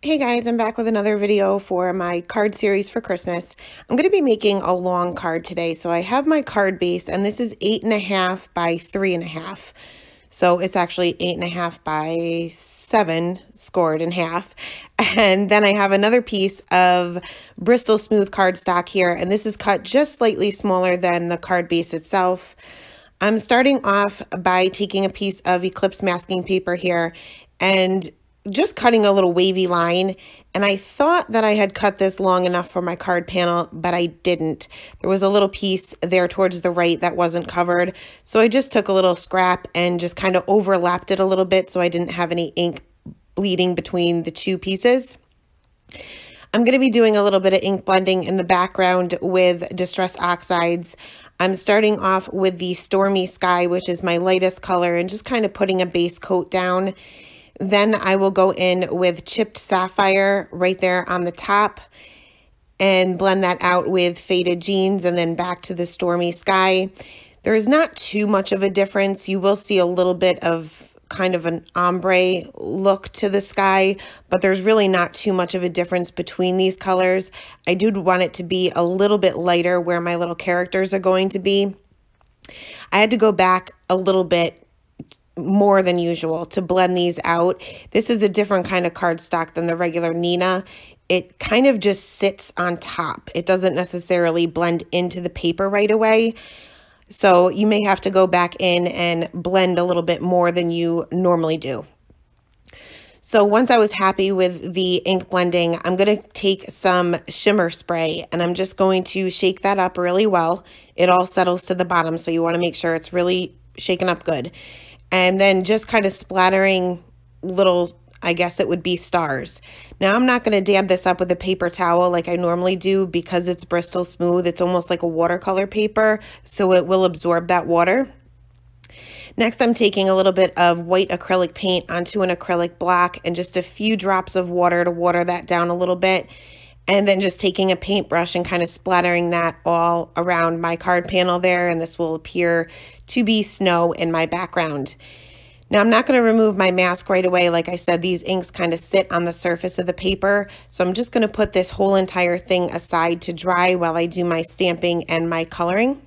Hey guys, I'm back with another video for my card series for Christmas. I'm going to be making a long card today. So I have my card base, and this is 8.5 by 3.5. So it's actually 8.5 by 7 scored in half. And then I have another piece of Bristol smooth cardstock here, and this is cut just slightly smaller than the card base itself. I'm starting off by taking a piece of Eclipse masking paper here and just cutting a little wavy line, and I thought that I had cut this long enough for my card panel, but I didn't. There was a little piece there towards the right that wasn't covered, so I just took a little scrap and just kind of overlapped it a little bit so I didn't have any ink bleeding between the two pieces. I'm going to be doing a little bit of ink blending in the background with Distress Oxides. I'm starting off with the Stormy Sky, which is my lightest color, and just kind of putting a base coat down. Then I will go in with Chipped Sapphire right there on the top and blend that out with Faded Jeans, and then back to the Stormy Sky. There is not too much of a difference. You will see a little bit of kind of an ombre look to the sky, but there's really not too much of a difference between these colors. I do want it to be a little bit lighter where my little characters are going to be. I had to go back a little bit more than usual to blend these out. This is a different kind of cardstock than the regular Nina. It kind of just sits on top. It doesn't necessarily blend into the paper right away. So you may have to go back in and blend a little bit more than you normally do. So once I was happy with the ink blending, I'm going to take some shimmer spray and I'm just going to shake that up really well. It all settles to the bottom, so you want to make sure it's really shaken up good. And then just kind of splattering little, I guess it would be stars. Now I'm not going to dab this up with a paper towel like I normally do because it's Bristol Smooth. It's almost like a watercolor paper, so it will absorb that water. Next, I'm taking a little bit of white acrylic paint onto an acrylic block and just a few drops of water to water that down a little bit. And then just taking a paintbrush and kind of splattering that all around my card panel there, and this will appear to be snow in my background. Now I'm not going to remove my mask right away. Like I said, these inks kind of sit on the surface of the paper, so I'm just going to put this whole entire thing aside to dry while I do my stamping and my coloring.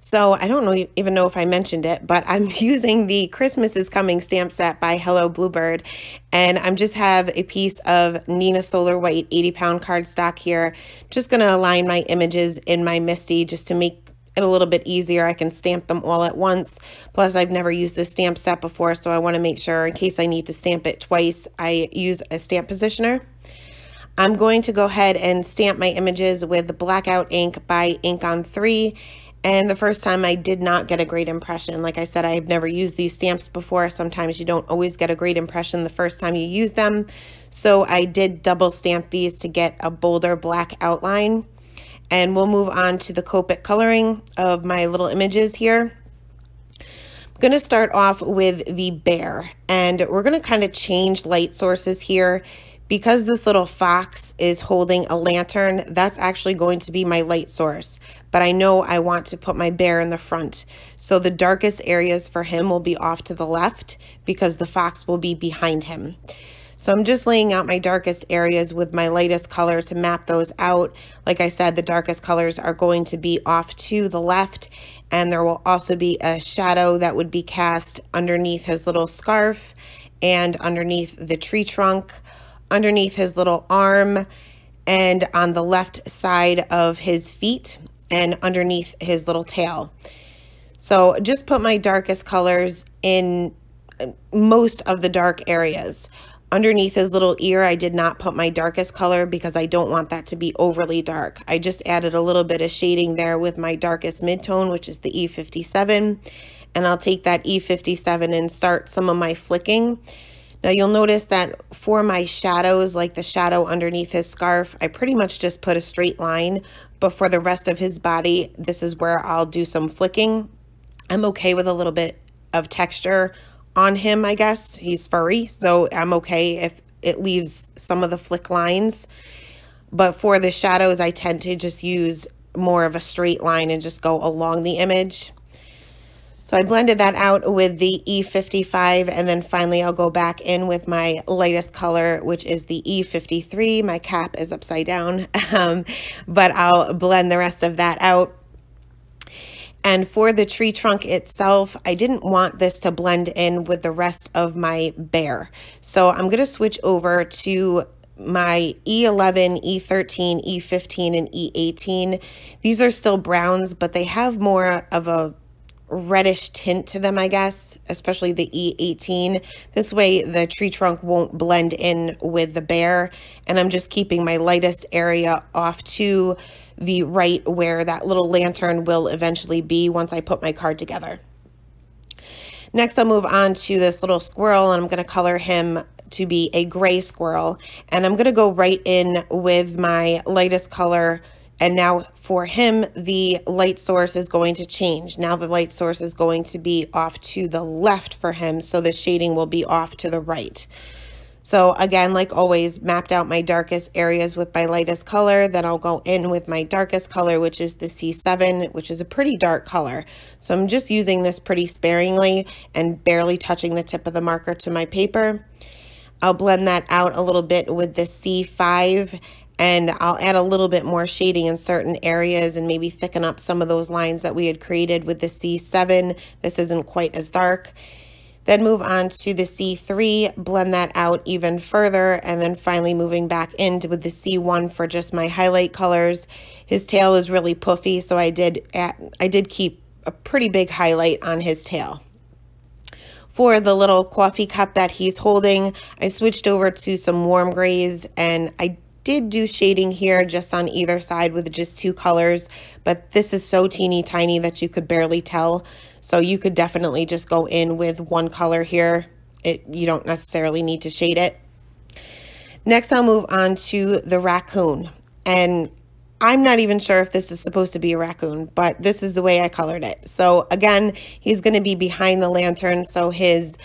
So I don't even know if I mentioned it, but I'm using the Christmas is Coming stamp set by Hello Bluebird, and I'm just have a piece of Nina Solar White 80-pound cardstock here. Just going to align my images in my MISTI just to make it a little bit easier. I can stamp them all at once. Plus, I've never used this stamp set before, so I want to make sure in case I need to stamp it twice, I use a stamp positioner. I'm going to go ahead and stamp my images with the Blackout ink by Ink on 3. And the first time I did not get a great impression. Like I said, I've never used these stamps before. Sometimes you don't always get a great impression the first time you use them. So I did double stamp these to get a bolder black outline. And we'll move on to the Copic Coloring of my little images here. I'm going to start off with the bear. And we're going to kind of change light sources here. Because this little fox is holding a lantern, that's actually going to be my light source. But I know I want to put my bear in the front. So the darkest areas for him will be off to the left because the fox will be behind him. So I'm just laying out my darkest areas with my lightest color to map those out. Like I said, the darkest colors are going to be off to the left. And there will also be a shadow that would be cast underneath his little scarf and underneath the tree trunk, underneath his little arm, and on the left side of his feet, and underneath his little tail. So just put my darkest colors in most of the dark areas. Underneath his little ear, I did not put my darkest color because I don't want that to be overly dark. I just added a little bit of shading there with my darkest midtone, which is the E57. And I'll take that E57 and start some of my flicking. Now you'll notice that for my shadows, like the shadow underneath his scarf, I pretty much just put a straight line, but for the rest of his body, this is where I'll do some flicking. I'm okay with a little bit of texture on him, I guess. He's furry, so I'm okay if it leaves some of the flick lines. But for the shadows, I tend to just use more of a straight line and just go along the image. So I blended that out with the E55, and then finally I'll go back in with my lightest color, which is the E53. My cap is upside down, but I'll blend the rest of that out. And for the tree trunk itself, I didn't want this to blend in with the rest of my bear. So I'm going to switch over to my E11, E13, E15, and E18. These are still browns, but they have more of a reddish tint to them, I guess, especially the E18. This way the tree trunk won't blend in with the bear, and I'm just keeping my lightest area off to the right where that little lantern will eventually be once I put my card together. Next, I'll move on to this little squirrel, and I'm going to color him to be a gray squirrel, and I'm going to go right in with my lightest color. And now for him, the light source is going to change. Now the light source is going to be off to the left for him, so the shading will be off to the right. So again, like always, mapped out my darkest areas with my lightest color. Then I'll go in with my darkest color, which is the C7, which is a pretty dark color. So I'm just using this pretty sparingly and barely touching the tip of the marker to my paper. I'll blend that out a little bit with the C5, and I'll add a little bit more shading in certain areas and maybe thicken up some of those lines that we had created with the C7. This isn't quite as dark. Then move on to the C3, blend that out even further, and then finally moving back into with the C1 for just my highlight colors. His tail is really puffy, so I did keep a pretty big highlight on his tail. For the little coffee cup that he's holding, I switched over to some warm grays, and I did do shading here just on either side with just two colors, but this is so teeny tiny that you could barely tell. So you could definitely just go in with one color here. You don't necessarily need to shade it. Next, I'll move on to the raccoon. And I'm not even sure if this is supposed to be a raccoon, but this is the way I colored it. So again, he's going to be behind the lantern, so his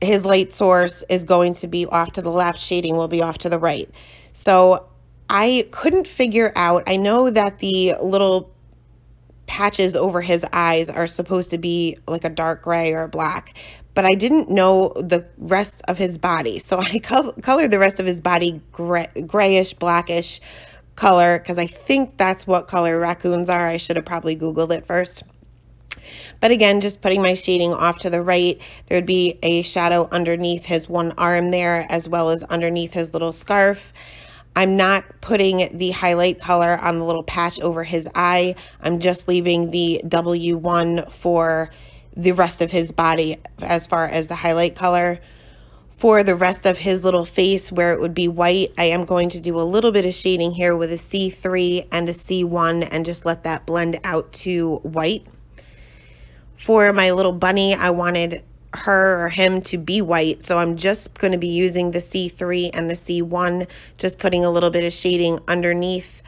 light source is going to be off to the left, shading will be off to the right. So I couldn't figure out, I know that the little patches over his eyes are supposed to be like a dark gray or black, but I didn't know the rest of his body. So I colored the rest of his body grayish, blackish color, because I think that's what color raccoons are. I should have probably Googled it first. But again, just putting my shading off to the right, there would be a shadow underneath his one arm there, as well as underneath his little scarf. I'm not putting the highlight color on the little patch over his eye. I'm just leaving the W1 for the rest of his body as far as the highlight color. For the rest of his little face where it would be white, I am going to do a little bit of shading here with a C3 and a C1 and just let that blend out to white. For my little bunny, I wanted her or him to be white, so I'm just going to be using the C3 and the C1, just putting a little bit of shading underneath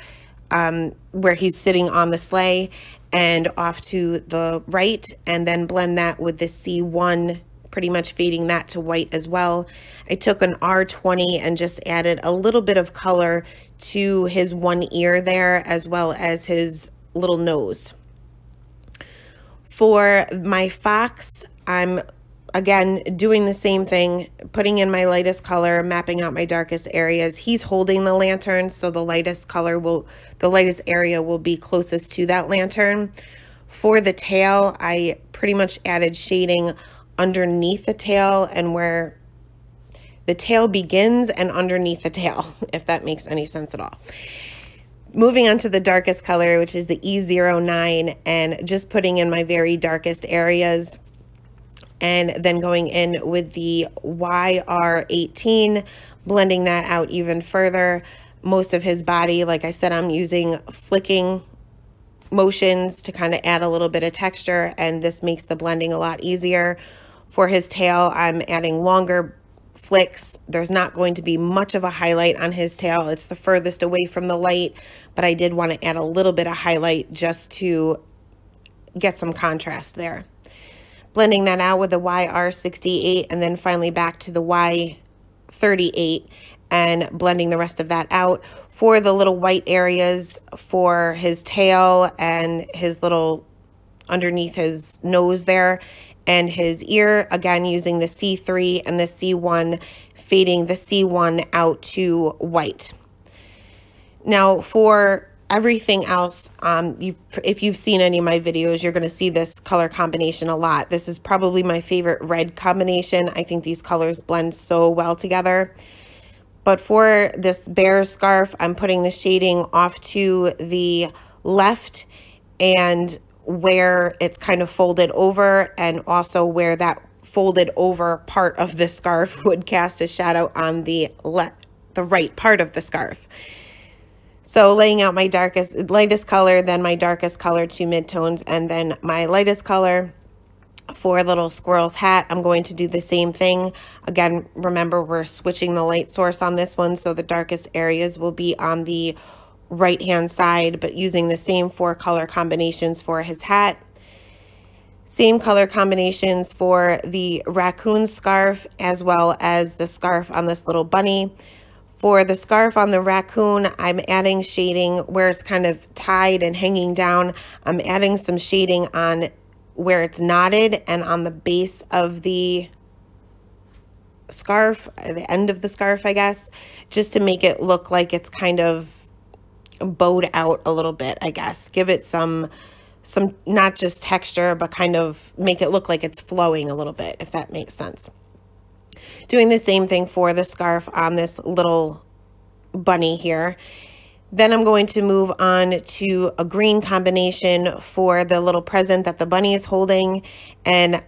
where he's sitting on the sleigh and off to the right, and then blend that with the C1, pretty much fading that to white as well. I took an R20 and just added a little bit of color to his one ear there, as well as his little nose. For my fox, I'm again doing the same thing, putting in my lightest color, mapping out my darkest areas. He's holding the lantern, so the lightest area will be closest to that lantern. For the tail, I pretty much added shading underneath the tail and where the tail begins and underneath the tail, if that makes any sense at all. Moving on to the darkest color, which is the E09, and just putting in my very darkest areas, and then going in with the YR18, blending that out even further. Most of his body, like I said, I'm using flicking motions to kind of add a little bit of texture, and this makes the blending a lot easier. For his tail, I'm adding longer flicks. There's not going to be much of a highlight on his tail. It's the furthest away from the light, but I did want to add a little bit of highlight just to get some contrast there. Blending that out with the YR68, and then finally back to the Y38 and blending the rest of that out. For the little white areas for his tail and his little underneath his nose there and his ear, again using the C3 and the C1, fading the C1 out to white. Now for everything else, if you've seen any of my videos, you're going to see this color combination a lot. This is probably my favorite red combination. I think these colors blend so well together. But for this bear scarf, I'm putting the shading off to the left and where it's kind of folded over, and also where that folded over part of the scarf would cast a shadow on the right part of the scarf. So laying out my lightest color, then my darkest color, 2 midtones, and then my lightest color. For little Squirrels Hat, I'm going to do the same thing. Again, remember we're switching the light source on this one, so the darkest areas will be on the right hand side, but using the same 4 color combinations for his hat. Same color combinations for the raccoon scarf, as well as the scarf on this little bunny. For the scarf on the raccoon, I'm adding shading where it's kind of tied and hanging down. I'm adding some shading on where it's knotted and on the base of the scarf, the end of the scarf, I guess, just to make it look like it's kind of bowed out a little bit, I guess. Give it some not just texture, but kind of make it look like it's flowing a little bit, if that makes sense. Doing the same thing for the scarf on this little bunny here. Then I'm going to move on to a green combination for the little present that the bunny is holding. And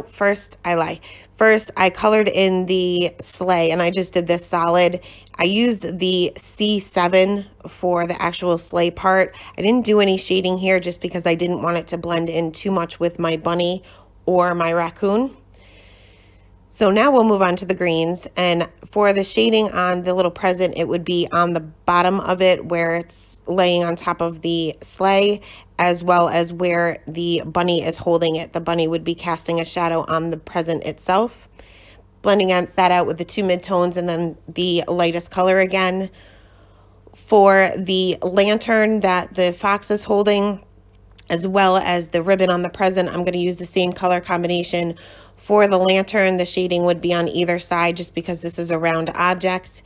first I lie. First, I colored in the sleigh, and I just did this solid. I used the C7 for the actual sleigh part. I didn't do any shading here just because I didn't want it to blend in too much with my bunny or my raccoon. So now we'll move on to the greens, and for the shading on the little present, it would be on the bottom of it where it's laying on top of the sleigh, as well as where the bunny is holding it. The bunny would be casting a shadow on the present itself. Blending that out with the 2 midtones and then the lightest color again. For the lantern that the fox is holding, as well as the ribbon on the present, I'm going to use the same color combination. For the lantern, the shading would be on either side just because this is a round object.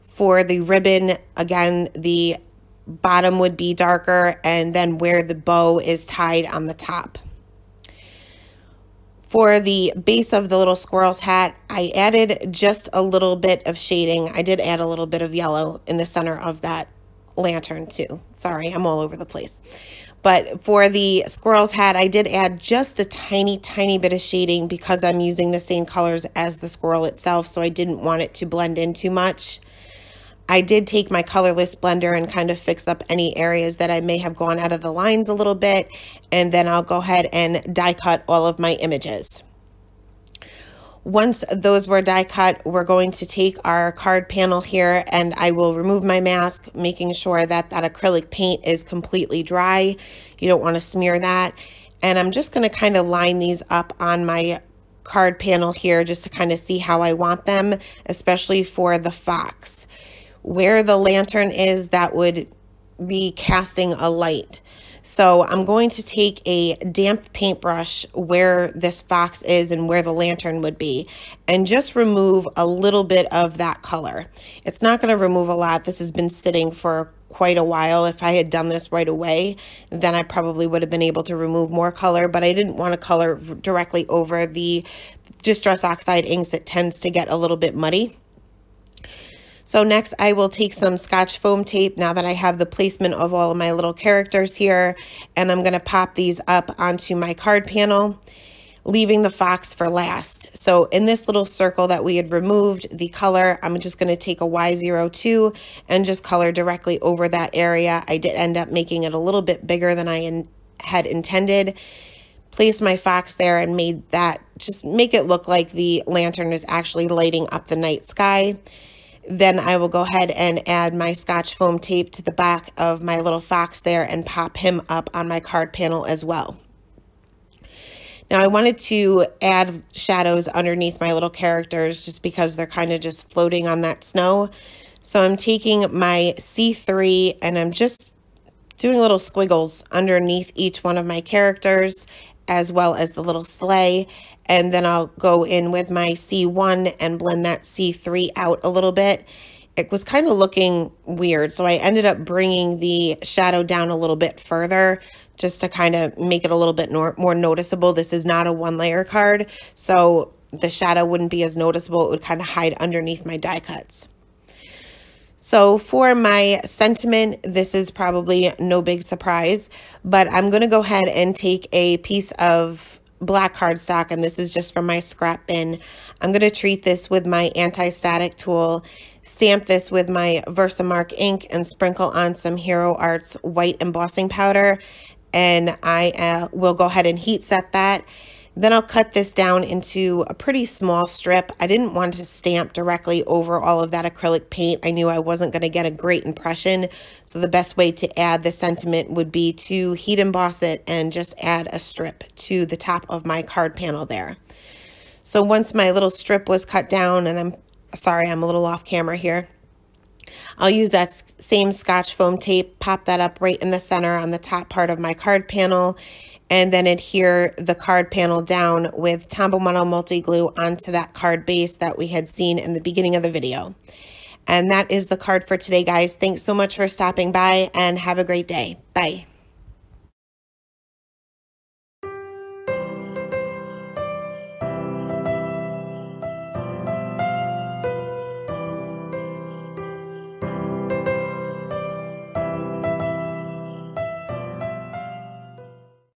For the ribbon, again, the bottom would be darker, and then where the bow is tied on the top. For the base of the little squirrel's hat, I added just a little bit of shading. I did add a little bit of yellow in the center of that lantern too. Sorry, I'm all over the place. But for the squirrel's hat, I did add just a tiny bit of shading because I'm using the same colors as the squirrel itself, so I didn't want it to blend in too much. I did take my colorless blender and kind of fix up any areas that I may have gone out of the lines a little bit, and then I'll go ahead and die cut all of my images. Once those were die cut, we're going to take our card panel here, and I will remove my mask, making sure that that acrylic paint is completely dry. You don't want to smear that. And I'm just going to kind of line these up on my card panel here just to kind of see how I want them, especially for the fox. Where the lantern is, that would be casting a light. So I'm going to take a damp paintbrush where this fox is and where the lantern would be, and just remove a little bit of that color. It's not going to remove a lot. This has been sitting for quite a while. If I had done this right away, then I probably would have been able to remove more color, but I didn't want to color directly over the Distress Oxide inks. It tends to get a little bit muddy. So next I will take some Scotch foam tape now that I have the placement of all of my little characters here, and I'm going to pop these up onto my card panel, leaving the fox for last. So in this little circle that we had removed the color, I'm just going to take a Y02 and just color directly over that area. I did end up making it a little bit bigger than I had intended. Placed my fox there and made that, just make it look like the lantern is actually lighting up the night sky. Then I will go ahead and add my Scotch foam tape to the back of my little fox there and pop him up on my card panel as well. Now I wanted to add shadows underneath my little characters just because they're kind of just floating on that snow. So I'm taking my C3 and I'm just doing little squiggles underneath each one of my characters, as well as the little sleigh. And then I'll go in with my C1 and blend that C3 out a little bit. It was kind of looking weird, so I ended up bringing the shadow down a little bit further just to kind of make it a little bit more noticeable. This is not a one-layer card, so the shadow wouldn't be as noticeable. It would kind of hide underneath my die cuts. So for my sentiment, this is probably no big surprise, but I'm going to go ahead and take a piece of black cardstock, and this is just from my scrap bin. I'm going to treat this with my anti-static tool, stamp this with my Versamark ink, and sprinkle on some Hero Arts white embossing powder, and I will go ahead and heat set that. Then I'll cut this down into a pretty small strip. I didn't want to stamp directly over all of that acrylic paint. I knew I wasn't going to get a great impression, so the best way to add the sentiment would be to heat emboss it and just add a strip to the top of my card panel there. So once my little strip was cut down, and I'm sorry, I'm a little off camera here, I'll use that same Scotch foam tape, pop that up right in the center on the top part of my card panel, and then adhere the card panel down with Tombow Mono multi-glue onto that card base that we had seen in the beginning of the video. And that is the card for today, guys. Thanks so much for stopping by, and have a great day. Bye.